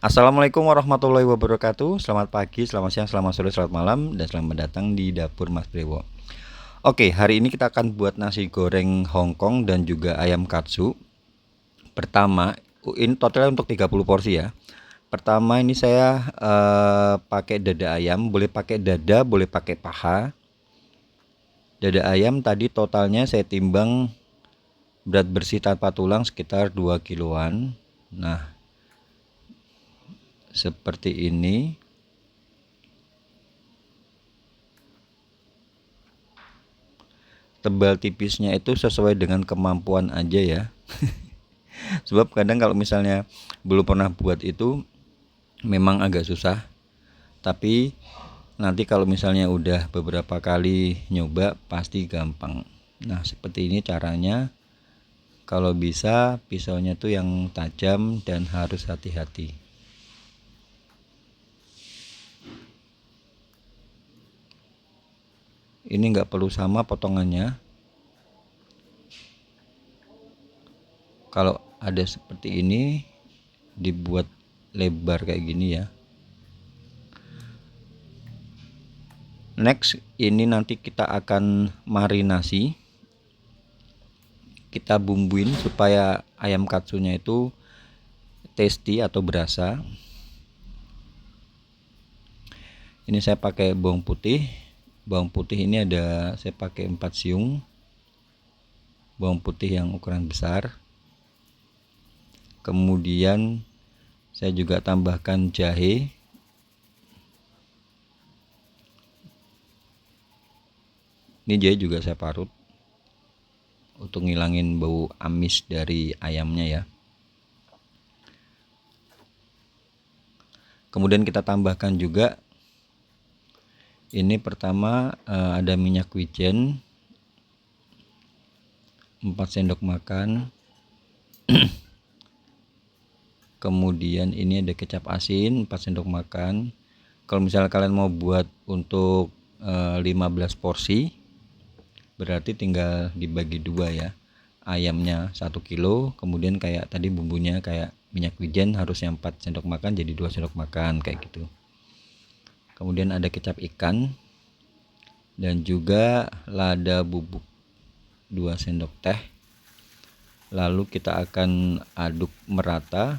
Assalamualaikum warahmatullahi wabarakatuh. Selamat pagi, selamat siang, selamat sore, selamat malam, dan selamat datang di dapur Mas Brewo. Oke, hari ini kita akan buat nasi goreng Hongkong dan juga ayam katsu. Pertama, ini totalnya untuk 30 porsi ya. Pertama ini saya pakai dada ayam, boleh pakai dada, boleh pakai paha. Dada ayam tadi totalnya saya timbang berat bersih tanpa tulang sekitar 2 kiloan. Nah, seperti ini. Tebal tipisnya itu sesuai dengan kemampuan aja ya. Sebab kadang kalau misalnya belum pernah buat itu memang agak susah. Tapi nanti kalau misalnya udah beberapa kali nyoba pasti gampang. Nah, seperti ini caranya. Kalau bisa pisaunya tuh yang tajam dan harus hati-hati. Ini nggak perlu sama potongannya. Kalau ada seperti ini dibuat lebar kayak gini ya. Next, ini nanti kita akan marinasi. Kita bumbuin supaya ayam katsunya itu tasty atau berasa. Ini saya pakai bawang putih. Bawang putih ini saya pakai 4 siung. Bawang putih yang ukuran besar. Kemudian saya juga tambahkan jahe. Ini jahe juga saya parut untuk ngilangin bau amis dari ayamnya ya. Kemudian kita tambahkan juga ini pertama ada minyak wijen 4 sendok makan. Kemudian ini ada kecap asin 4 sendok makan. Kalau misalnya kalian mau buat untuk 15 porsi berarti tinggal dibagi dua ya. Ayamnya 1 kilo, kemudian kayak tadi bumbunya kayak minyak wijen harusnya 4 sendok makan jadi 2 sendok makan kayak gitu. Kemudian ada kecap ikan dan juga lada bubuk 2 sendok teh. Lalu kita akan aduk merata.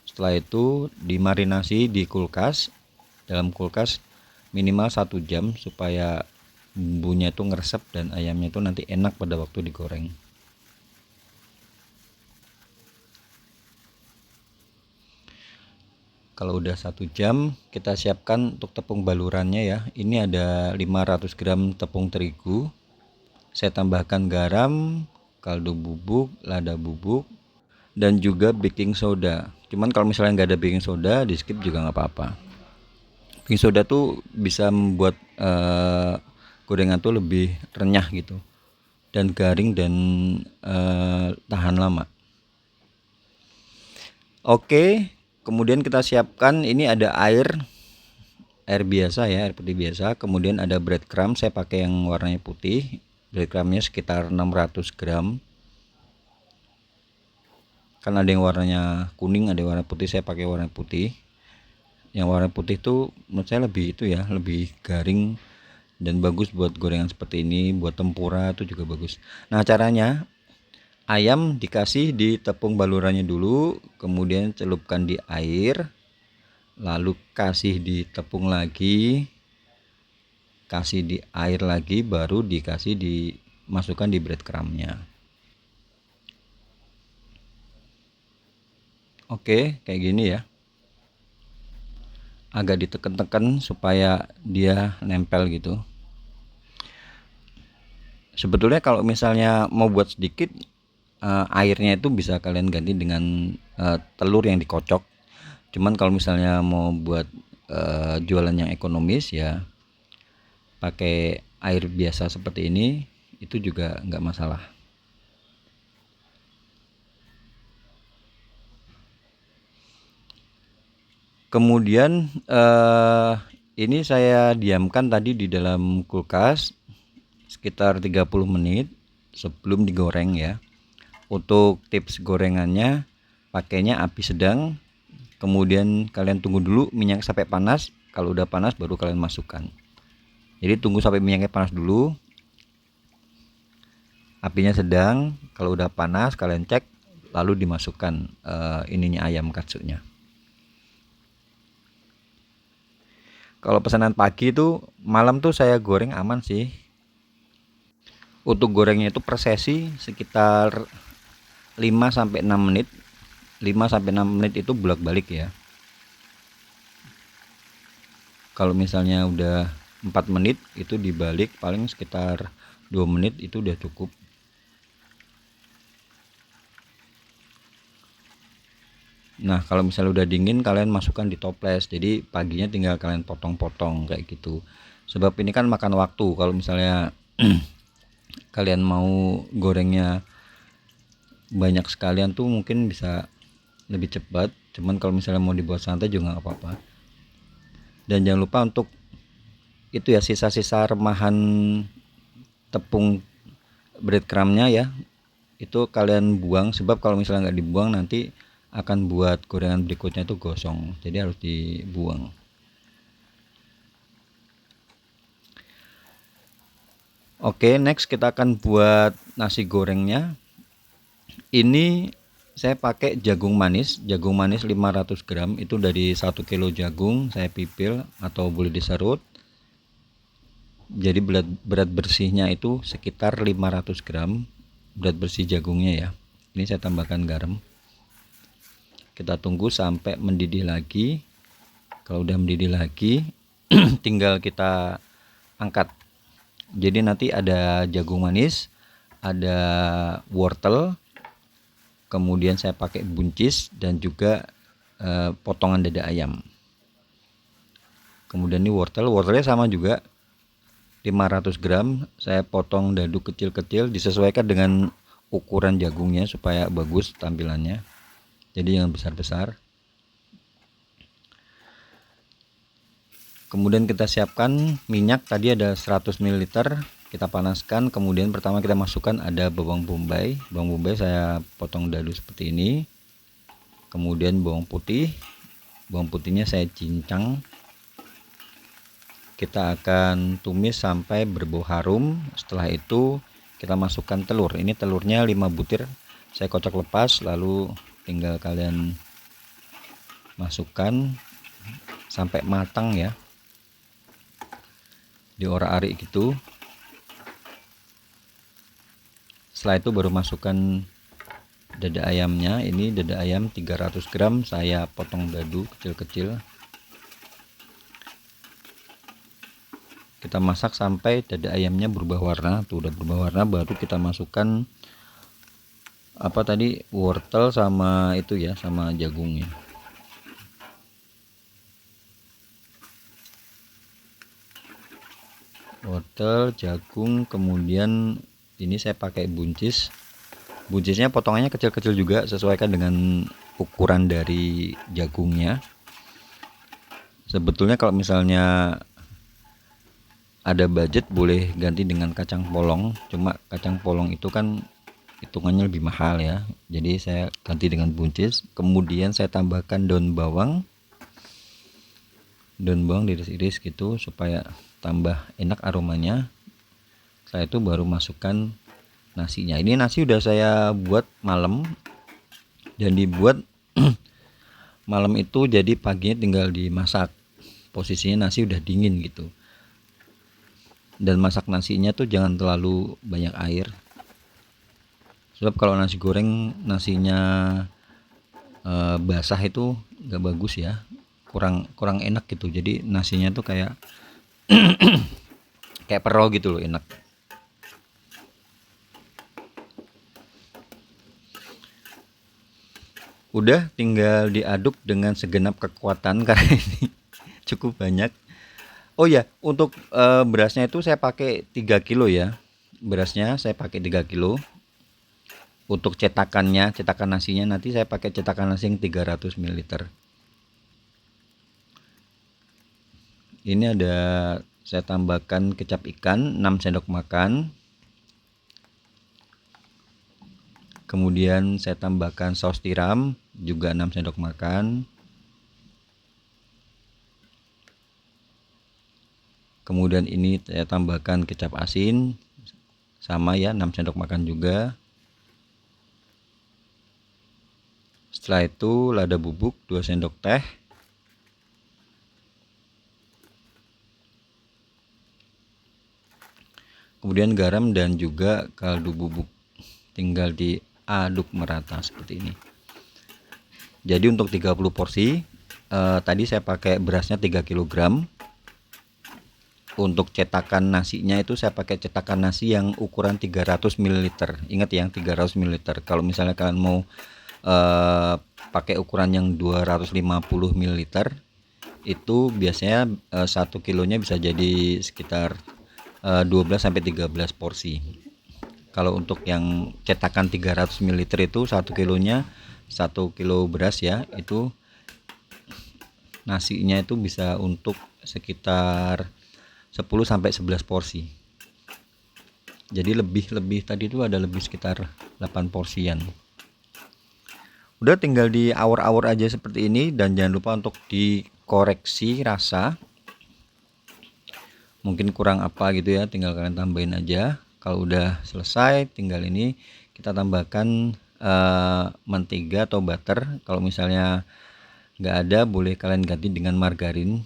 Setelah itu dimarinasi di kulkas, dalam kulkas minimal 1 jam supaya bumbunya itu ngeresep dan ayamnya itu nanti enak pada waktu digoreng. Kalau udah 1 jam, kita siapkan untuk tepung balurannya ya. Ini ada 500 gram tepung terigu. Saya tambahkan garam, kaldu bubuk, lada bubuk, dan juga baking soda. Cuman kalau misalnya nggak ada baking soda, di skip juga nggak apa-apa. Baking soda tuh bisa membuat gorengan tuh lebih renyah gitu dan garing dan tahan lama. Oke, kemudian kita siapkan ini ada air biasa ya, air putih biasa. Kemudian ada breadcrumb, saya pakai yang warnanya putih. Breadcrumbnya sekitar 600 gram. Kan ada yang warnanya kuning, ada yang warna putih, saya pakai warna putih. Yang warna putih tuh menurut saya lebih itu ya, lebih garing dan bagus buat gorengan seperti ini, buat tempura itu juga bagus. Nah, caranya ayam dikasih di tepung balurannya dulu, kemudian celupkan di air, lalu kasih di tepung lagi, kasih di air lagi, baru dimasukkan di breadcrumbnya. Oke, kayak gini ya. Agak ditekan-tekan supaya dia nempel gitu. Sebetulnya kalau misalnya mau buat sedikit, airnya itu bisa kalian ganti dengan telur yang dikocok. Cuman kalau misalnya mau buat jualan yang ekonomis ya pakai air biasa seperti ini, itu juga nggak masalah. Kemudian ini saya diamkan tadi di dalam kulkas sekitar 30 menit sebelum digoreng ya. Untuk tips gorengannya pakainya api sedang, Kemudian kalian tunggu dulu minyak sampai panas. Kalau udah panas baru kalian masukkan. Jadi tunggu sampai minyaknya panas dulu. Apinya sedang. Kalau udah panas kalian cek, lalu dimasukkan ininya ayam katsunya. Kalau pesanan pagi itu malam tuh saya goreng aman sih. Untuk gorengnya itu per sesi sekitar 5-6 menit. 5-6 menit itu bolak-balik ya. Kalau misalnya udah 4 menit itu dibalik paling sekitar 2 menit itu udah cukup. Nah, kalau misalnya udah dingin kalian masukkan di toples. Jadi paginya tinggal kalian potong-potong kayak gitu. Sebab ini kan makan waktu. Kalau misalnya kalian mau gorengnya banyak sekalian tuh mungkin bisa lebih cepat. Cuman kalau misalnya mau dibuat santai juga nggak apa-apa. Dan jangan lupa untuk itu ya, sisa-sisa remahan tepung breadcrumbnya ya, itu kalian buang. Sebab kalau misalnya nggak dibuang nanti akan buat gorengan berikutnya itu gosong. Jadi harus dibuang. Oke, next kita akan buat nasi gorengnya. Ini saya pakai jagung manis 500 gram. Itu dari 1 kilo jagung saya pipil atau boleh diserut. Jadi berat bersihnya itu sekitar 500 gram berat bersih jagungnya ya. Ini saya tambahkan garam. Kita tunggu sampai mendidih lagi. Kalau udah mendidih lagi tinggal kita angkat. Jadi nanti ada jagung manis, ada wortel, kemudian saya pakai buncis dan juga potongan dada ayam. Kemudian ini wortelnya sama juga 500 gram saya potong dadu kecil-kecil, disesuaikan dengan ukuran jagungnya supaya bagus tampilannya. Jadi jangan besar-besar. Kemudian kita siapkan minyak, tadi ada 100 ml, kita panaskan. Kemudian pertama kita masukkan ada bawang bombay saya potong dadu seperti ini. Kemudian bawang putihnya saya cincang. Kita akan tumis sampai berbau harum. Setelah itu kita masukkan telur. Ini telurnya 5 butir saya kocok lepas, lalu tinggal kalian masukkan sampai matang ya, diorak-arik gitu. Setelah itu baru masukkan dada ayamnya. Ini dada ayam 300 gram saya potong dadu kecil-kecil. Kita masak sampai dada ayamnya berubah warna. Tuh udah berubah warna, baru kita masukkan apa tadi, wortel sama itu ya, sama jagungnya. Wortel, jagung, kemudian ini saya pakai buncisnya potongannya kecil-kecil juga, sesuaikan dengan ukuran dari jagungnya. Sebetulnya kalau misalnya ada budget boleh ganti dengan kacang polong, cuma kacang polong itu kan hitungannya lebih mahal ya, jadi saya ganti dengan buncis. Kemudian saya tambahkan daun bawang diiris-iris gitu supaya tambah enak aromanya. Setelah itu baru masukkan nasinya. Ini nasi udah saya buat malam dan dibuat malam itu, jadi paginya tinggal dimasak. Posisinya nasi udah dingin gitu. Dan masak nasinya tuh jangan terlalu banyak air. Sebab kalau nasi goreng nasinya basah itu nggak bagus ya. Kurang enak gitu. Jadi nasinya tuh kayak kayak pero gitu loh, enak. Udah tinggal diaduk dengan segenap kekuatan karena ini cukup banyak. Oh ya, untuk berasnya itu saya pakai 3 kilo ya. Berasnya saya pakai 3 kilo. Untuk cetakan nasinya nanti saya pakai cetakan nasi yang 300 ml. Ini ada saya tambahkan kecap ikan 6 sendok makan. Kemudian saya tambahkan saus tiram juga 6 sendok makan. Kemudian ini saya tambahkan kecap asin sama ya, 6 sendok makan juga. Setelah itu lada bubuk 2 sendok teh. Kemudian garam dan juga kaldu bubuk. Tinggal diaduk merata seperti ini. Jadi untuk 30 porsi tadi saya pakai berasnya 3 kg. Untuk cetakan nasinya itu saya pakai cetakan nasi yang ukuran 300 ml. Ingat yang 300 ml. Kalau misalnya kalian mau pakai ukuran yang 250 ml, itu biasanya 1 kilonya bisa jadi sekitar 12 sampai 13 porsi. Kalau untuk yang cetakan 300 ml itu 1 kilonya 1 kilo beras ya, itu nasinya itu bisa untuk sekitar 10 sampai 11 porsi. Jadi lebih tadi itu ada lebih sekitar 8 porsian. Udah tinggal diawur-awur aja seperti ini, dan jangan lupa untuk dikoreksi rasa. Mungkin kurang apa gitu ya, tinggal kalian tambahin aja. Kalau udah selesai, tinggal ini kita tambahkan mentega atau butter. Kalau misalnya nggak ada, boleh kalian ganti dengan margarin.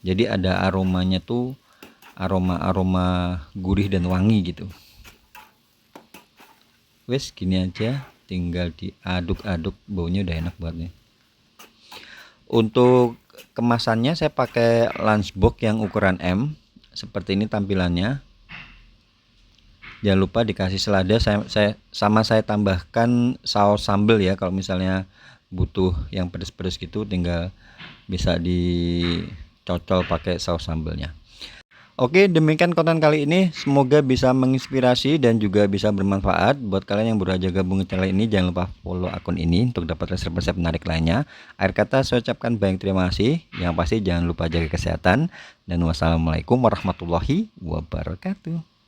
Jadi ada aromanya tuh, aroma gurih dan wangi gitu. Wes gini aja, tinggal diaduk-aduk, baunya udah enak banget nih. Untuk kemasannya saya pakai lunchbox yang ukuran M. Seperti ini tampilannya. Jangan lupa dikasih selada, saya tambahkan saus sambal ya. Kalau misalnya butuh yang pedas-pedas gitu, tinggal bisa dicocol pakai saus sambalnya. Oke, demikian konten kali ini. Semoga bisa menginspirasi dan juga bisa bermanfaat buat kalian yang baru aja gabung channel ini. Jangan lupa follow akun ini untuk dapat resep-resep menarik lainnya. Akhir kata saya ucapkan banyak terima kasih. Yang pasti jangan lupa jaga kesehatan, dan wassalamualaikum warahmatullahi wabarakatuh.